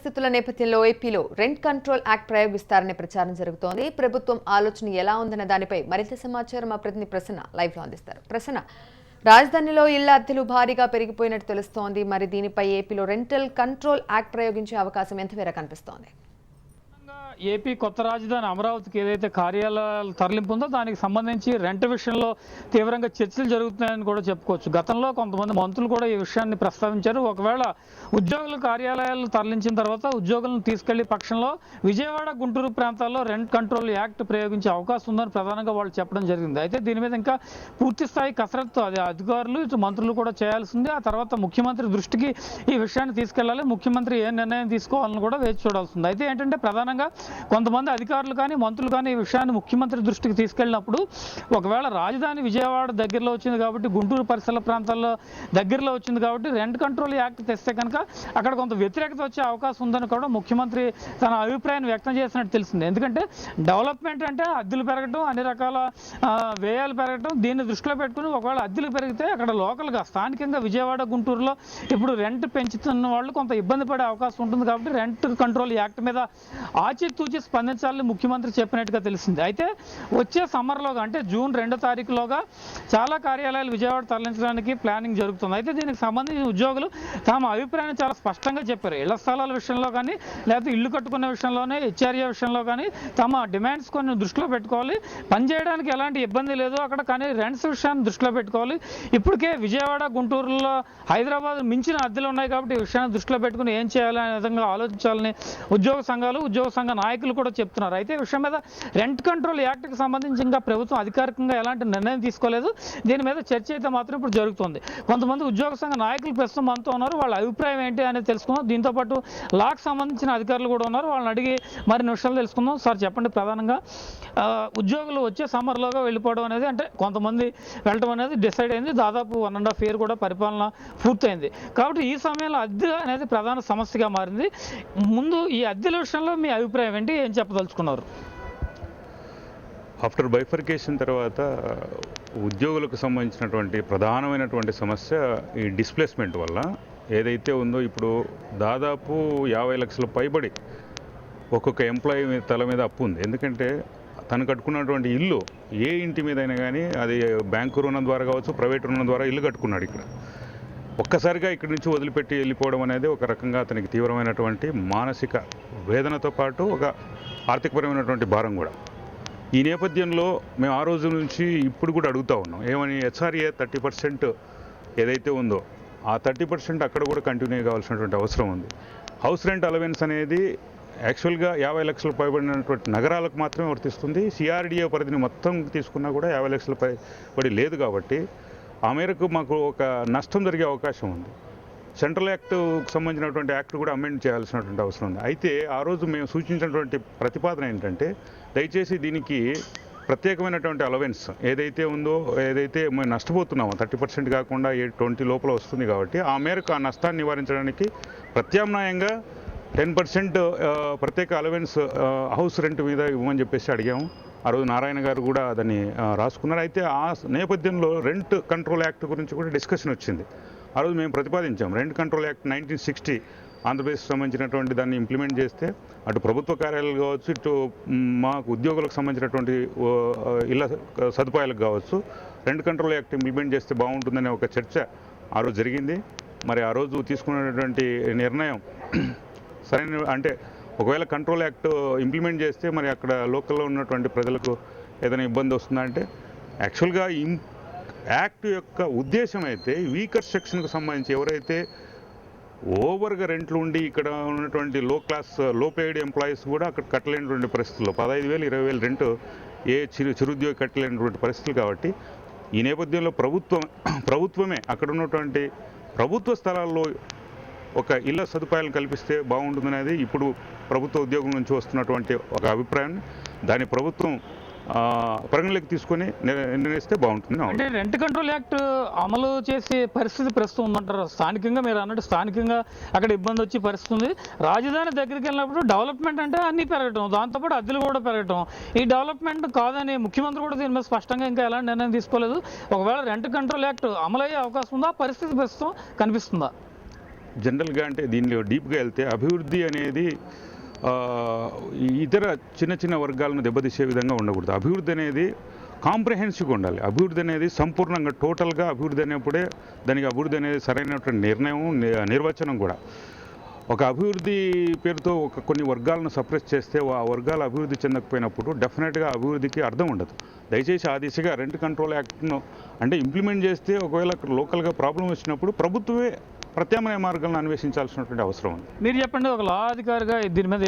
పరిస్థితుల నేపథ్యంలో ఏపీలో రెంట్ కంట్రోల్ యాక్ట్ ప్రయోగిస్తారనే ప్రచారం జరుగుతోంది. ప్రభుత్వం ఆలోచన ఎలా ఉందన్న దానిపై మరింత సమాచారం మా ప్రతినిధి ప్రసన్న లైవ్ లో అందిస్తారు. ప్రసన్న, రాజధానిలో ఇళ్ల అద్దెలు భారీగా పెరిగిపోయినట్టు తెలుస్తోంది. మరి దీనిపై ఏపీలో రెంటల్ కంట్రోల్ యాక్ట్ ప్రయోగించే అవకాశం ఎంతమేర కనిపిస్తోంది? ఏపీ కొత్త రాజధాని అమరావతికి ఏదైతే కార్యాలయాలు తరలింపు ఉందో దానికి సంబంధించి రెంట్ విషయంలో తీవ్రంగా చర్చలు జరుగుతున్నాయని కూడా చెప్పుకోవచ్చు. గతంలో కొంతమంది మంత్రులు కూడా ఈ విషయాన్ని ప్రస్తావించారు. ఒకవేళ ఉద్యోగుల కార్యాలయాలు తరలించిన తర్వాత ఉద్యోగులను తీసుకెళ్లే పక్షంలో విజయవాడ, గుంటూరు ప్రాంతాల్లో రెంట్ కంట్రోల్ యాక్ట్ ప్రయోగించే అవకాశం ఉందని ప్రధానంగా వాళ్ళు చెప్పడం జరిగింది. అయితే దీని మీద ఇంకా పూర్తి స్థాయి కసరత్తు అది అధికారులు, ఇటు మంత్రులు కూడా చేయాల్సింది. ఆ తర్వాత ముఖ్యమంత్రి దృష్టికి ఈ విషయాన్ని తీసుకెళ్లాలి. ముఖ్యమంత్రి ఏ నిర్ణయం తీసుకోవాలని కూడా వేచి చూడాల్సింది. అయితే ఏంటంటే ప్రధానంగా కొంతమంది అధికారులు కానీ మంత్రులు కానీ ఈ విషయాన్ని ముఖ్యమంత్రి దృష్టికి తీసుకెళ్ళినప్పుడు ఒకవేళ రాజధాని విజయవాడ దగ్గరలో వచ్చింది కాబట్టి, గుంటూరు పరిసర ప్రాంతాల్లో దగ్గరలో వచ్చింది కాబట్టి రెంట్ కంట్రోల్ యాక్ట్ తెస్తే కనుక అక్కడ కొంత వ్యతిరేకత వచ్చే అవకాశం ఉందని కూడా ముఖ్యమంత్రి తన అభిప్రాయాన్ని వ్యక్తం చేసినట్టు తెలిసింది. ఎందుకంటే డెవలప్మెంట్ అంటే అద్దెలు పెరగడం, అన్ని రకాల వ్యయాలు పెరగడం, దీన్ని దృష్టిలో పెట్టుకుని ఒకవేళ అద్దెలు పెరిగితే అక్కడ లోకల్గా స్థానికంగా విజయవాడ, గుంటూరులో ఇప్పుడు రెంట్ పెంచుతున్న వాళ్ళు కొంత ఇబ్బంది పడే అవకాశం ఉంటుంది. కాబట్టి రెంట్ కంట్రోల్ యాక్ట్ మీద ఆచితూచి స్పందించాలని ముఖ్యమంత్రి చెప్పినట్టుగా తెలిసింది. అయితే వచ్చే సమ్మర్లోగా అంటే జూన్ 2వ తారీఖులోగా చాలా కార్యాలయాలు విజయవాడ తరలించడానికి ప్లానింగ్ జరుగుతుంది. అయితే దీనికి సంబంధించిన ఉద్యోగులు తమ అభిప్రాయాన్ని చాలా స్పష్టంగా చెప్పారు. ఇళ్ల స్థలాల విషయంలో కానీ లేకపోతే ఇల్లు కట్టుకునే విషయంలోనే, హెచ్ఆర్ఏ విషయంలో కానీ తమ డిమాండ్స్ కొన్ని దృష్టిలో పెట్టుకోవాలి. పనిచేయడానికి ఎలాంటి ఇబ్బంది లేదు అక్కడ, కానీ రెంట్స్ విషయాన్ని దృష్టిలో పెట్టుకోవాలి. ఇప్పటికే విజయవాడ, గుంటూరులో, హైదరాబాద్ మించిన అద్దెలు ఉన్నాయి కాబట్టి ఈ విషయాన్ని దృష్టిలో పెట్టుకుని ఏం చేయాలనే విధంగా ఆలోచించాలని ఉద్యోగ సంఘ నాయకులు కూడా చెప్తున్నారు. అయితే ఈ విషయం మీద రెంట్ కంట్రోల్ యాక్ట్కి సంబంధించి ఇంకా ప్రభుత్వం అధికారికంగా ఎలాంటి నిర్ణయం తీసుకోలేదు. దీని మీద చర్చ అయితే మాత్రం ఇప్పుడు జరుగుతుంది. కొంతమంది ఉద్యోగ సంఘ నాయకులు ప్రస్తుతం మనతో ఉన్నారు. వాళ్ళ అభిప్రాయం ఏంటి అనేది తెలుసుకుందాం. దీంతోపాటు లాకు సంబంధించిన అధికారులు కూడా ఉన్నారు. వాళ్ళని అడిగి మరిన్ని విషయాలు తెలుసుకుందాం. సార్ చెప్పండి, ప్రధానంగా ఉద్యోగులు వచ్చే సమ్మర్లోగా వెళ్ళిపోవడం అనేది, అంటే కొంతమంది వెళ్ళడం అనేది డిసైడ్ అయింది. దాదాపు 1.5 year కూడా పరిపాలన పూర్తయింది. కాబట్టి ఈ సమయంలో అద్దె అనేది ప్రధాన సమస్యగా మారింది. ముందు ఈ అద్దెల విషయంలో మీ అభిప్రాయం ఏంటి, ఏం చెప్పదలుచుకున్నారు? ఆఫ్టర్ బైఫర్కేషన్ తర్వాత ఉద్యోగులకు సంబంధించినటువంటి ప్రధానమైనటువంటి సమస్య ఈ డిస్ప్లేస్మెంట్ వల్ల ఏదైతే ఉందో, ఇప్పుడు దాదాపు 50 లక్షల పైబడి ఒక్కొక్క ఎంప్లాయీ తల మీద అప్పు ఉంది. ఎందుకంటే తను కట్టుకున్నటువంటి ఇల్లు ఏ ఇంటి మీదైనా కానీ అది బ్యాంకు రుణం ద్వారా కావచ్చు, ప్రైవేట్ రుణం ద్వారా ఇల్లు కట్టుకున్నాడు. ఇక్కడ ఒక్కసారిగా ఇక్కడి నుంచి వదిలిపెట్టి వెళ్ళిపోవడం అనేది ఒక రకంగా అతనికి తీవ్రమైనటువంటి మానసిక వేదనతో పాటు ఒక ఆర్థికపరమైనటువంటి భారం కూడా. ఈ నేపథ్యంలో మేము ఆ రోజు నుంచి ఇప్పుడు కూడా అడుగుతూ ఉన్నాం, ఏమని హెచ్ఆర్ఏ 30% ఏదైతే ఉందో ఆ 30% అక్కడ కూడా కంటిన్యూ కావాల్సినటువంటి అవసరం ఉంది. హౌస్ రెంట్ అలవెన్స్ అనేది యాక్చువల్గా 50 లక్షలు పైబడినటువంటి నగరాలకు మాత్రమే వర్తిస్తుంది. సిఆర్డిఏ పరిధిని మొత్తం తీసుకున్నా కూడా 50 లక్షల పైబడి లేదు. కాబట్టి ఆ మేరకు మాకు ఒక నష్టం జరిగే అవకాశం ఉంది. సెంట్రల్ యాక్ట్కు సంబంధించినటువంటి యాక్ట్ కూడా అమెండ్ చేయాల్సినటువంటి అవసరం ఉంది. అయితే ఆ రోజు మేము సూచించినటువంటి ప్రతిపాదన ఏంటంటే, దయచేసి దీనికి ప్రత్యేకమైనటువంటి అలవెన్స్ ఏదైతే ఉందో, ఏదైతే మేము నష్టపోతున్నామో 30% కాకుండా 20 లోపల వస్తుంది కాబట్టి ఆ మేరకు ఆ నష్టాన్ని నివారించడానికి ప్రత్యామ్నాయంగా 10% ప్రత్యేక అలవెన్స్ హౌస్ రెంట్ మీద ఇవ్వమని చెప్పేసి అడిగాము. ఆ రోజు నారాయణ గారు కూడా దాన్ని రాసుకున్నారు. అయితే ఆ నేపథ్యంలో రెంట్ కంట్రోల్ యాక్ట్ గురించి కూడా డిస్కషన్ వచ్చింది. ఆ రోజు మేము ప్రతిపాదించాం, రెంట్ కంట్రోల్ యాక్ట్ 1960 ఆంధ్రప్రదేశ్కి సంబంధించినటువంటి దాన్ని ఇంప్లిమెంట్ చేస్తే అటు ప్రభుత్వ కార్యాలయాలు కావచ్చు, ఇటు మాకు ఉద్యోగులకు సంబంధించినటువంటి ఇళ్ళ సదుపాయాలకు కావచ్చు, రెంట్ కంట్రోల్ యాక్ట్ ఇంప్లిమెంట్ చేస్తే బాగుంటుందనే ఒక చర్చ ఆ రోజు జరిగింది. మరి ఆ రోజు తీసుకున్నటువంటి నిర్ణయం సరైన, అంటే ఒకవేళ కంట్రోల్ యాక్ట్ ఇంప్లిమెంట్ చేస్తే మరి అక్కడ లోకల్లో ఉన్నటువంటి ప్రజలకు ఏదైనా ఇబ్బంది వస్తుందా అంటే, యాక్చువల్గా యాక్ట్ యొక్క ఉద్దేశం అయితే వీకర్ సెక్షన్కు సంబంధించి ఎవరైతే ఓవర్గా రెంట్లు ఉండి ఇక్కడ ఉన్నటువంటి లో పెయిడ్ ఎంప్లాయీస్ కూడా అక్కడ కట్టలేనటువంటి పరిస్థితుల్లో 15,000 20,000 రెంట్ ఏ చిరుద్యోగి కట్టలేనటువంటి పరిస్థితులు. కాబట్టి ఈ నేపథ్యంలో ప్రభుత్వమే అక్కడ ఉన్నటువంటి ప్రభుత్వ స్థలాల్లో ఒక ఇళ్ల సదుపాయాలను కల్పిస్తే బాగుంటుందనేది ఇప్పుడు ప్రభుత్వ ఉద్యోగం నుంచి వస్తున్నటువంటి ఒక అభిప్రాయాన్ని దాని ప్రభుత్వం పరిగణలోకి తీసుకొని నిర్ణయిస్తే బాగుంటుంది. అంటే రెంట్ కంట్రోల్ యాక్ట్ అమలు చేసే పరిస్థితి ప్రస్తుతం ఉందంటారు. స్థానికంగా మీరు అన్నట్టు స్థానికంగా అక్కడ ఇబ్బంది వచ్చే పరిస్థితి ఉంది. రాజధాని దగ్గరికి వెళ్ళినప్పుడు డెవలప్మెంట్ అంటే అన్నీ పెరగటం, దాంతోపాటు అద్దెలు కూడా పెరగటం. ఈ డెవలప్మెంట్ కాదని ముఖ్యమంత్రి కూడా దీని మీద స్పష్టంగా ఇంకా ఎలాంటి నిర్ణయం తీసుకోలేదు. ఒకవేళ రెంట్ కంట్రోల్ యాక్ట్ అమలయ్యే అవకాశం ఉందా, పరిస్థితి ప్రస్తుతం కనిపిస్తుందా? జనరల్గా అంటే దీనిలో డీప్గా వెళ్తే అభివృద్ధి అనేది ఇతర చిన్న చిన్న వర్గాలను దెబ్బతీసే విధంగా ఉండకూడదు. అభివృద్ధి అనేది కాంప్రహెన్సివ్గా ఉండాలి. అభివృద్ధి అనేది సంపూర్ణంగా టోటల్గా అభివృద్ధి అనేప్పుడే దానికి అభివృద్ధి అనేది సరైనటువంటి నిర్వచనం కూడా. ఒక అభివృద్ధి పేరుతో కొన్ని వర్గాలను సప్రెస్ చేస్తే ఆ వర్గాలు అభివృద్ధి చెందకపోయినప్పుడు డెఫినెట్గా అభివృద్ధికి అర్థం ఉండదు. దయచేసి ఆ దిశగా రెంట్ కంట్రోల్ యాక్ట్ను అంటే ఇంప్లిమెంట్ చేస్తే ఒకవేళ లోకల్గా ప్రాబ్లం వచ్చినప్పుడు ప్రభుత్వమే ప్రత్యామ్నాయ మార్గాలను అన్వేషించాల్సినటువంటి అవసరం ఉంది. మీరు చెప్పండి, ఒక లా అధికారిగా దీని మీద